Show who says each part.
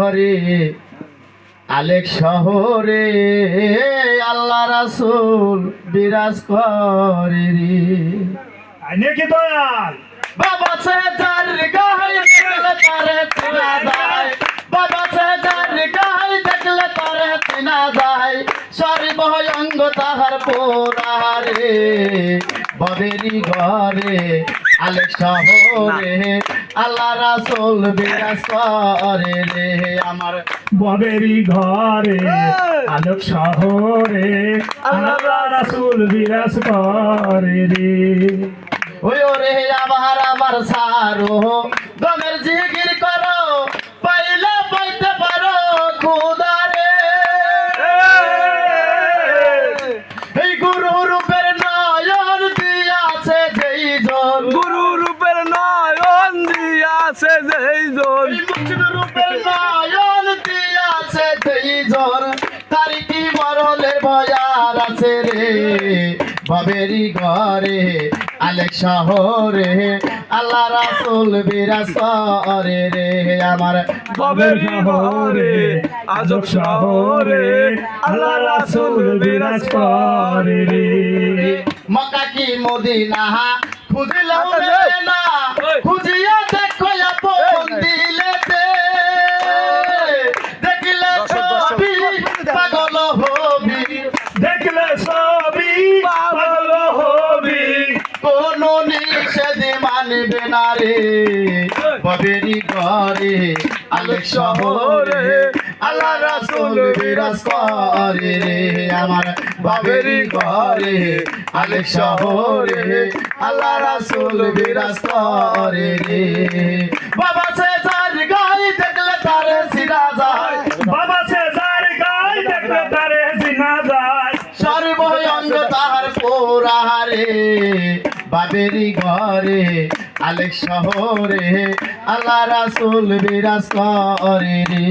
Speaker 1: ঘরে আলেক শহরে আল্লাহ রাসূল বিরাজ করে রে।
Speaker 2: আইনে কি দয়াল
Speaker 1: বাবা সে যার গায়ে দেখলে তারে চেনা যায়, বাবা সে যার গায়ে দেখলে তারে চেনা যায়, সর্বঙ্গ তাহার পোরারে ববেরি ঘরে আলেক শহরে আল্লাহ রাসূল বিরাজ করে রে। আমার
Speaker 2: ববেরি ঘরে আলোক শহরে আল্লাহ রাসূল বিরাজ করে রে।
Speaker 1: ওই ওরে আমার সারো দমের জিকির করো, পাইলে পাইতে পারো খোদারে। এই গুরু রূপের নয়ন দিয়াছে যেই জন,
Speaker 3: গুরু রূপের নয়ন দিয়াছে যেই জন,
Speaker 1: মুর্শিদ রূপের নয়ন দিয়াছে যেই জন, তারি কি মরলের ভয়ার আছে রে। ববেরি ঘরে আলেক শহরে আল্লাহ রাসূল বিরাজ করে রে। আমার
Speaker 2: ববেরি ঘরে আজব শহরে আল্লাহ রাসূল বিরাজ করে রে।
Speaker 1: মক্কা কি মদিনা খুঁজিলেও মেলে না, খুঁজিয়া দেখো আপন দিলেতে, দেখিলে ছবি পাগল হবি,
Speaker 2: দেখলে সবই পাগল হবি,
Speaker 1: কোন নিষেধ মানবে না রে। ববেরি ঘরে আলেক শহরে আল্লাহ রাসূল বিরাজ করে রে। আমার ববেরি ঘরে আলেক শহরে আল্লাহ রাসূল বিরাজ করে রে। বাবা সে যার গায়ে দেখলে তারে চিনা যায়,
Speaker 2: বাবা সে যার গায়ে দেখলে তারে চিনা যায়,
Speaker 1: সর্বঙ্গ তাহার পোরারে বাবেরি ঘরে আলেক শহরে আল্লাহ রাসূল বিরাজ করে রে।